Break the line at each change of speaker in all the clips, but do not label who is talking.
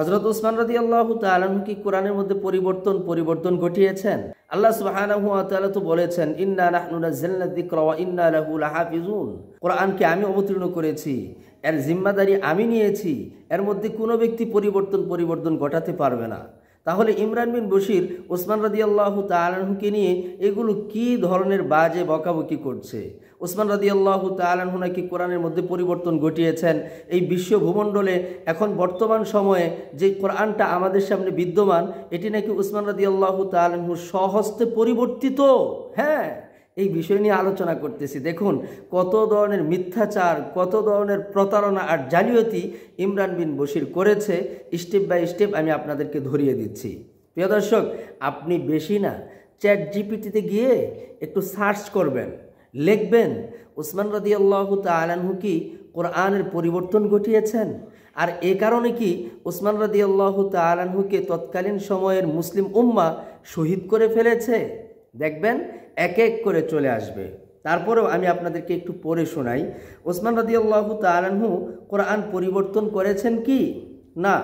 হযরত উসমান রাদিয়াল্লাহু তাআলা আনহু কি কোরআনের মধ্যে পরিবর্তন ঘটিয়েছেন? আল্লাহ সুবহানাহু ওয়া তাআলা তো বলেছেন, ইন্না নাহনু নাযালনা যিকরা ওয়া ইন্না লাহু লাহাফিজুন। কোরআনকে আমি অবতীর্ণ করেছি, এর জিম্মাদারি আমি নিয়েছি, এর মধ্যে কোনো ব্যক্তি পরিবর্তন ঘটাতে পারবে না। তাহলে ইমরান বিন বশির উসমান রাদিয়াল্লাহু তাআলা আনহুকে নিয়ে এগুলো কি ধরনের বাজে বকাবকি করছে? উসমান রাদিয়াল্লাহু তাআলা আনহু নাকি কোরআনের মধ্যে পরিবর্তন ঘটিয়েছেন। এই বিশ্ব ভূমণ্ডলে এখন বর্তমান সময়ে যে কোরআনটা আমাদের সামনে বিদ্যমান, এটি নাকি উসমান রাদিয়াল্লাহু তাআলা আনহুর স্বহস্তে পরিবর্তিত। হ্যাঁ, এই বিষয় নিয়ে আলোচনা করতেছি। দেখুন কত ধরনের মিথ্যাচার, কত ধরনের প্রতারণা আর জালিয়াতি ইমরান বিন বশির করেছে। স্টেপ বাই স্টেপ আমি আপনাদেরকে ধরিয়ে দিচ্ছি। প্রিয় দর্শক, আপনি বেশি না চ্যাট জিপিটিতে গিয়ে একটু সার্চ করবেন, লিখবেন উসমান রাদিয়াল্লাহু তাআলা আনহু কি কোরআনের পরিবর্তন ঘটিয়েছেন, আর এ কারণে কি উসমান রাদিয়াল্লাহু তাআলা আনহুকে তৎকালীন সময়ের মুসলিম উম্মাহ শহীদ করে ফেলেছে। দেখবেন এক এক করে চলে আসবে। তারপরেও আমি আপনাদেরকে একটু পড়ে শোনাই। উসমান রাদিয়াল্লাহু তাআলা আনহু কোরআন পরিবর্তন করেছেন কি? না,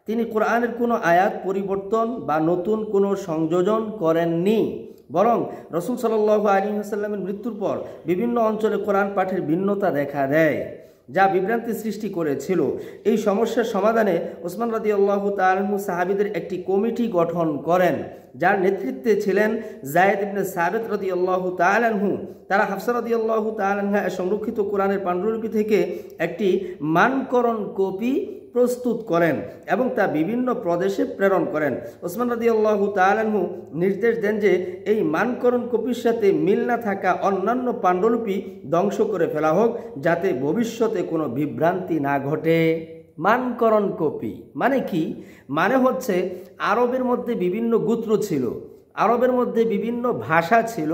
তিনি কোরআনের কোনো আয়াত পরিবর্তন বা নতুন কোনো সংযোজন করেননি। বরং রাসূল সাল্লাল্লাহু আলাইহি ওয়াসাল্লামের মৃত্যুর পর বিভিন্ন অঞ্চলে কোরআন পাঠের ভিন্নতা দেখা দেয়, যা বিভ্রান্তি সৃষ্টি করেছিল। এই সমস্যার সমাধানে উসমান রাদিয়াল্লাহু তাআলা আনহু সাহাবীদের একটি কমিটি গঠন করেন, যার নেতৃত্বে ছিলেন যায়েদ ইবনে সাবিত রাদিয়াল্লাহু তাআলা আনহু। তারা হাফসা রাদিয়াল্লাহু তাআলা আনহা সংরক্ষিত কোরআনের পান্ডুলিপি থেকে একটি মানকরণ কপি প্রস্তুত করেন এবং তা বিভিন্ন প্রদেশে প্রেরণ করেন। উসমান রাদিয়াল্লাহু তাআলা আনহু নির্দেশ দেন যে এই মানকরণ কপির সাথে মিল না থাকা অন্যান্য পাণ্ডুলিপি ধ্বংস করে ফেলা হোক, যাতে ভবিষ্যতে কোনো বিভ্রান্তি না ঘটে। মানকরণ কপি মানে কি? মানে হচ্ছে আরবের মধ্যে বিভিন্ন গোত্র ছিল, আরবের মধ্যে বিভিন্ন ভাষা ছিল,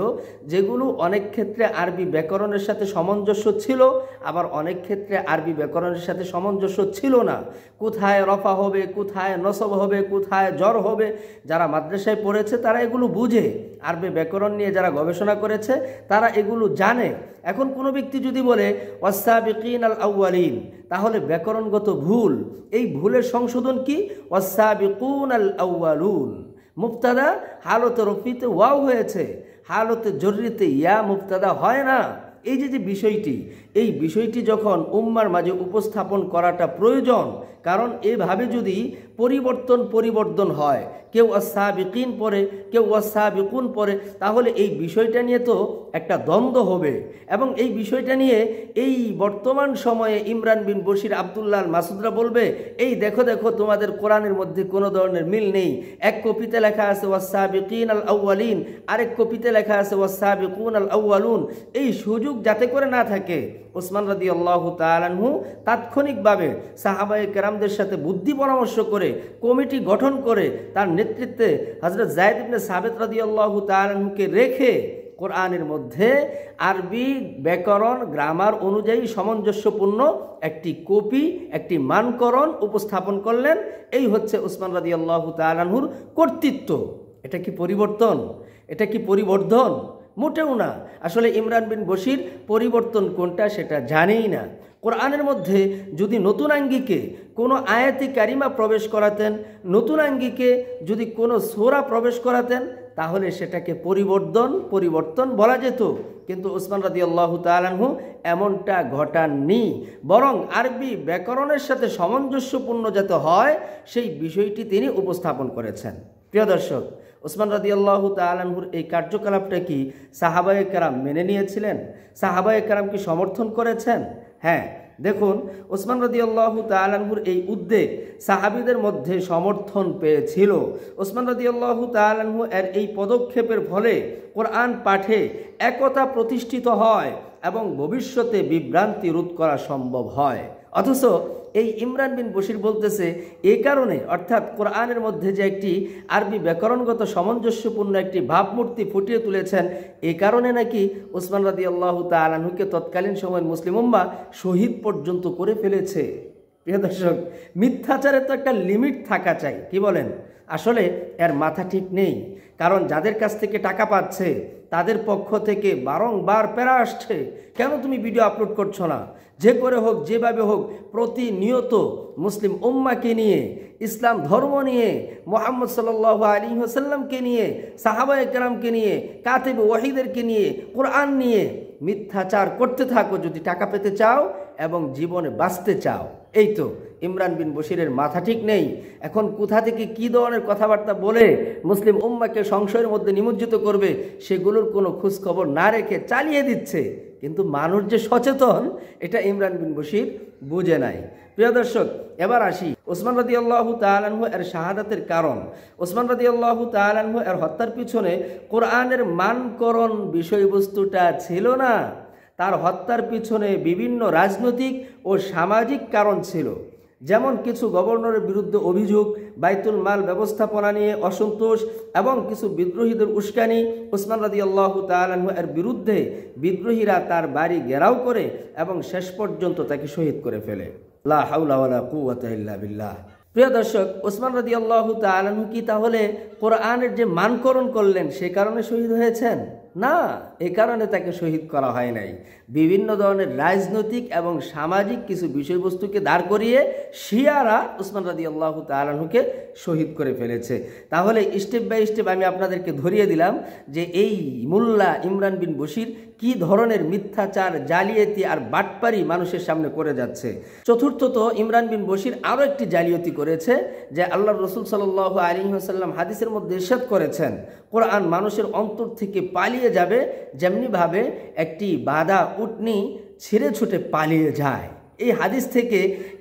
যেগুলো অনেক ক্ষেত্রে আরবি ব্যাকরণের সাথে সামঞ্জস্য ছিল, আবার অনেক ক্ষেত্রে আরবি ব্যাকরণের সাথে সামঞ্জস্য ছিল না। কোথায় রফা হবে, কোথায় নসব হবে, কোথায় জর হবে, যারা মাদ্রাসায় পড়েছে তারা এগুলো বুঝে। আরবি ব্যাকরণ নিয়ে যারা গবেষণা করেছে তারা এগুলো জানে। এখন কোনো ব্যক্তি যদি বলে ওয়াসসাবিকিন আল আউয়ালিন, তাহলে ব্যাকরণগত ভুল। এই ভুলের সংশোধন কি? ওয়াসসাবিকুন আল আউয়ালুন। মুবতাদা হালতে রফিতে ওয়াও হয়েছে, হালতে জররিতে ইয়া মুবতাদা হয় না। এই যে বিষয়টি, এই বিষয়টি যখন উম্মার মাঝে উপস্থাপন করাটা প্রয়োজন, কারণ এভাবে যদি পরিবর্তন হয়, কেউ আসসাবিকিন পড়ে, কেউ আসসাবিকুন পড়ে, তাহলে এই বিষয়টা নিয়ে তো একটা দ্বন্দ্ব হবে। এবং এই বিষয়টা নিয়ে এই বর্তমান সময়ে ইমরান বিন বশির, আব্দুল্লাহ আল মাসুদরা বলবে, এই দেখো তোমাদের কোরআনের মধ্যে কোনো ধরনের মিল নেই। এক কপিতে লেখা আছে ওয়াসসাবিকিন আল আউয়ালিন, আরেক কপিতে লেখা আছে ওয়াসসাবিকুন আল আউয়ালুন। এই সুযোগ যাতে করে না থাকে, উসমান রাদিয়াল্লাহু তাআলা আনহু তাৎক্ষণিকভাবে সাহাবায়ে কেরামদের সাথে বুদ্ধি পরামর্শ করে কমিটি গঠন করে তার নেতৃত্বে হযরত যায়েদ ইবনে সাবিত রাদিয়াল্লাহু তাআলা আনহুকে রেখে কোরআনের মধ্যে আরবি ব্যাকরণ গ্রামার অনুযায়ী সামঞ্জস্যপূর্ণ একটি কপি, একটি মানকরণ উপস্থাপন করলেন। এই হচ্ছে উসমান রাদিয়াল্লাহু তাআলা আনহুর কর্তৃত্ব। এটা কি পরিবর্তন? এটা কি পরিবর্ধন? মোটেও না। আসলে ইমরান বিন বশির পরিবর্তন কোনটা সেটা জানেই না। কোরআনের মধ্যে যদি নতুন আঙ্গিকে কোনো আয়াতে কারিমা প্রবেশ করাতেন, নতুন আঙ্গিকে যদি কোনো সূরা প্রবেশ করাতেন, তাহলে সেটাকে পরিবর্তন বলা যেত। কিন্তু উসমান রাদিয়াল্লাহু তাআলা আনহু এমনটা ঘটাননি, বরং আরবি ব্যাকরণের সাথে সামঞ্জস্যপূর্ণ যাতে হয় সেই বিষয়টি তিনি উপস্থাপন করেছেন। প্রিয় দর্শক, উসমান রাদিয়াল্লাহু তাআলা আনহুর এই কার্যকলাপটা কি সাহাবায়ে কেরাম মেনে নিয়েছিলেন? সাহাবায়ে কেরাম কি সমর্থন করেছেন? হ্যাঁ, দেখুন উসমান রাদিয়াল্লাহু তাআলা আনহুর এই উদ্যোগ সাহাবীদের মধ্যে সমর্থন পেয়েছিল। উসমান রাদিয়াল্লাহু তাআলা আনহু এর এই পদক্ষেপের ফলে কোরআন পাঠে একতা প্রতিষ্ঠিত হয় এবং ভবিষ্যতে বিভ্রান্তি রোধ করা সম্ভব হয়। অথচ এই ইমরান বিন বশির বলতেছে এই কারণে, অর্থাৎ কোরআনের মধ্যে যে একটি আরবি ব্যাকরণগত সামঞ্জস্যপূর্ণ একটি ভাবমূর্তি ফুটিয়ে তুলেছেন, এই কারণে নাকি উসমান রাদিয়াল্লাহু তাআলা আনহুকে তৎকালীন সময়ের মুসলিম উম্মাহ শহীদ পর্যন্ত করে ফেলেছে। প্রিয় দর্শক, মিথ্যাচারের তো একটা লিমিট থাকা চাই, কি বলেন? আসলে এর মাথা ঠিক নেই। কারণ যাদের কাছ থেকে টাকা পাচ্ছে তাদের পক্ষ থেকে বারংবার প্যারা আসছে, কেন তুমি ভিডিও আপলোড করছো না? যে করে হোক, যেভাবে হোক, প্রতিনিয়ত মুসলিম উম্মাকে নিয়ে, ইসলাম ধর্ম নিয়ে, মুহাম্মদ সাল্লাল্লাহু আলাইহি ওয়াসাল্লামকে নিয়ে, সাহাবায়ে কেরামকে নিয়ে, কাতিব ওয়াহিদেরকে নিয়ে, কোরআন নিয়ে মিথ্যাচার করতে থাকো যদি টাকা পেতে চাও এবং জীবনে বাঁচতে চাও। এই তো ইমরান বিন বশিরের মাথা ঠিক নেই। এখন কোথা থেকে কী ধরনের কথাবার্তা বলে মুসলিম উম্মাকে সংশয়ের মধ্যে নিমজ্জিত করবে সেগুলোর কোনো খোঁজখবর না রেখে চালিয়ে দিচ্ছে। কিন্তু মানুষ যে সচেতন এটা ইমরান বিন বশির বুঝে নাই। প্রিয় দর্শক, এবার আসি ওসমান রাদিয়াল্লাহু তাআলা আনহু এর শাহাদাতের কারণ। ওসমান রাদিয়াল্লাহু তাআলা আনহু এর হত্যার পিছনে কোরআনের মানকরণ বিষয়বস্তুটা ছিল না, তার হত্যার পিছনে বিভিন্ন রাজনৈতিক ও সামাজিক কারণ ছিল। যেমন কিছু গভর্নরের বিরুদ্ধে অভিযোগ, বাইতুল মাল ব্যবস্থাপনা নিয়ে অসন্তোষ এবং কিছু বিদ্রোহীদের উস্কানি। ওসমান রাদিয়াল্লাহু তাআলা আনহু এর বিরুদ্ধে বিদ্রোহীরা তার বাড়ি ঘেরাও করে এবং শেষ পর্যন্ত তাকে শহীদ করে ফেলে। লা হাওলা ওয়ালা কুওয়াতা ইল্লা বিল্লাহ। প্রিয় দর্শক, ওসমান রাদিয়াল্লাহু তাআলা আনহু কি তাহলে কোরআনের যে মানকরণ করলেন সে কারণে শহীদ হয়েছেন? না, এ কারণে তাকে শহীদ করা হয় নাই। বিভিন্ন ধরনের রাজনৈতিক এবং সামাজিক কিছু বিষয়বস্তুকে দাঁড় করিয়ে শিয়ারা ওসমান রাদিয়াল্লাহু তাআলা আনহুকে শহীদ করে ফেলেছে। তাহলে স্টেপ বাই স্টেপ আমি আপনাদেরকে ধরিয়ে দিলাম যে এই মোল্লা ইমরান বিন বশির কি ধরনের মিথ্যাচার, জালিয়াতি আর বাটপারি মানুষের সামনে করে যাচ্ছে। চতুর্থত, ইমরান বিন বশির আরও একটি জালিয়াতি করেছে যে আল্লাহর রাসূল সাল্লাল্লাহু আলাইহি ওয়াসাল্লাম হাদিসের মধ্যে ইরশাদ করেছেন কোরআন মানুষের অন্তর থেকে পালিয়ে যাবে যেমনিভাবে একটি বাঁধা উটনি ছিঁড়ে ছুটে পালিয়ে যায়। এই হাদিস থেকে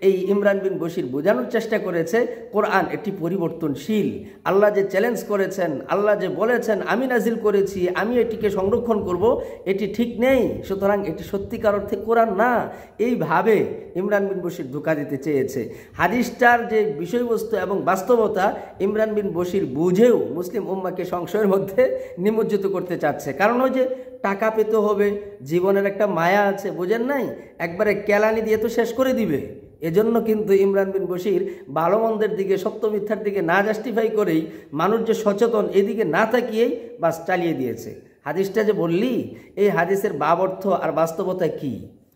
এই ইমরান বিন বশির বোঝানোর চেষ্টা করেছে কোরআন একটি পরিবর্তনশীল। আল্লাহ যে চ্যালেঞ্জ করেছেন, আল্লাহ যে বলেছেন আমি নাজিল করেছি, আমি এটিকে সংরক্ষণ করব, এটি ঠিক নেই, সুতরাং এটি সত্যিকার অর্থে কোরআন না। এইভাবে ইমরান বিন বশির ধোঁকা দিতে চেয়েছে। হাদিসটার যে বিষয়বস্তু এবং বাস্তবতা ইমরান বিন বশির বুঝেও মুসলিম উম্মাকে সংশয়ের মধ্যে নিমজ্জিত করতে চাচ্ছে। কারণ ওই যে টাকা পেতে হবে, জীবনের একটা মায়া আছে, বোঝেন নাই, একবারে কেলানি দিয়ে তো শেষ করে দিবে। এজন্য কিন্তু ইমরান বিন বশির ভালো মন্দের দিকে, সত্য মিথ্যার দিকে না জাস্টিফাই করেই মানুষ যে সচেতন এদিকে না তাকিয়েই বাস চালিয়ে দিয়েছে। হাদিসটা যে বললি, এই হাদিসের বাব অর্থ আর বাস্তবতা কি?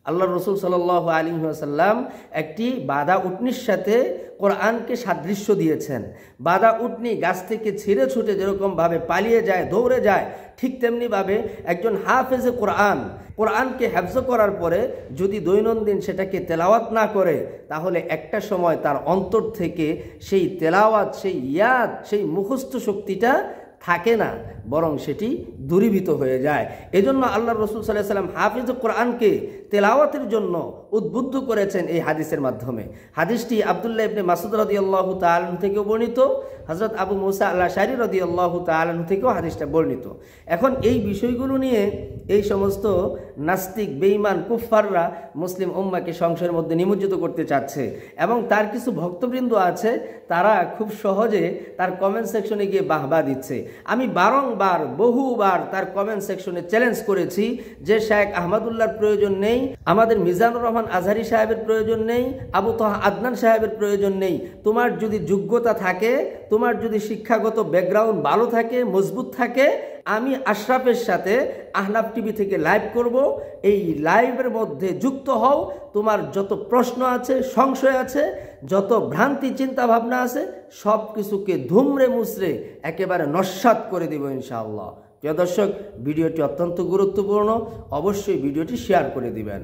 আল্লাহ রসুল সাল্লাল্লাহু আলাইহি ওয়াসাল্লাম একটি বাঁধা উটনির সাথে কোরআনকে সাদৃশ্য দিয়েছেন। বাঁধা উটনি গাছ থেকে ছিঁড়ে ছুটে যেরকমভাবে পালিয়ে যায়, দৌড়ে যায়, ঠিক তেমনিভাবে একজন হাফেজে কোরআনকে হেফজ করার পরে যদি দৈনন্দিন সেটাকে তেলাওয়াত না করে তাহলে একটা সময় তার অন্তর থেকে সেই তেলাওয়াত, সেই ইয়াদ, সেই মুখস্থ শক্তিটা থাকে না, বরং সেটি দূরীভূত হয়ে যায়। এজন্য আল্লাহ রসুল সাল্লাল্লাহু আলাইহি ওয়াসাল্লাম হাফিজ কোরআনকে তেলাওয়াতের জন্য উদ্বুদ্ধ করেছেন এই হাদিসের মাধ্যমে। হাদিসটি আব্দুল্লাহ ইবনে মাসউদ রাদিয়াল্লাহু তাআলা আনহু থেকেও বর্ণিত, হযরত আবু মুসা আল-আশআরী রাদিয়াল্লাহু তাআলা আনহু থেকেও হাদিসটা বর্ণিত। এখন এই বিষয়গুলো নিয়ে এই সমস্ত নাস্তিক, বেঈমান, কুফফাররা মুসলিম উম্মাকে সংশয়ের মধ্যে নিমজ্জিত করতে চাচ্ছে এবং তার কিছু ভক্তবৃন্দ আছে তারা খুব সহজে তার কমেন্ট সেকশনে গিয়ে বাহবা দিচ্ছে। আমি বারংবার, বহুবার তার কমেন্ট সেকশনে চ্যালেঞ্জ করেছি যে শেখ আহমদুল্লাহর প্রয়োজন নেই, আমাদের মিজানুর রহমান আজহারি সাহেবের প্রয়োজন নেই, আবু তাহা আদনান সাহেবের প্রয়োজন নেই। তোমার যদি যোগ্যতা থাকে, তোমার যদি শিক্ষাগত ব্যাকগ্রাউন্ড ভালো থাকে, মজবুত থাকে, আমি আশরাফের সাথে আহনাফ টিভি থেকে লাইভ করব, এই লাইভের মধ্যে যুক্ত হও, তোমার যত প্রশ্ন আছে, সংশয় আছে, যত ভ্রান্তি চিন্তা ভাবনা আছে সব কিছুকে ধুমরে মুচড়ে একেবারে নস্যাৎ করে দেব ইনশাআল্লাহ। প্রিয় দর্শক, ভিডিওটি অত্যন্ত গুরুত্বপূর্ণ, অবশ্যই ভিডিওটি শেয়ার করে দিবেন।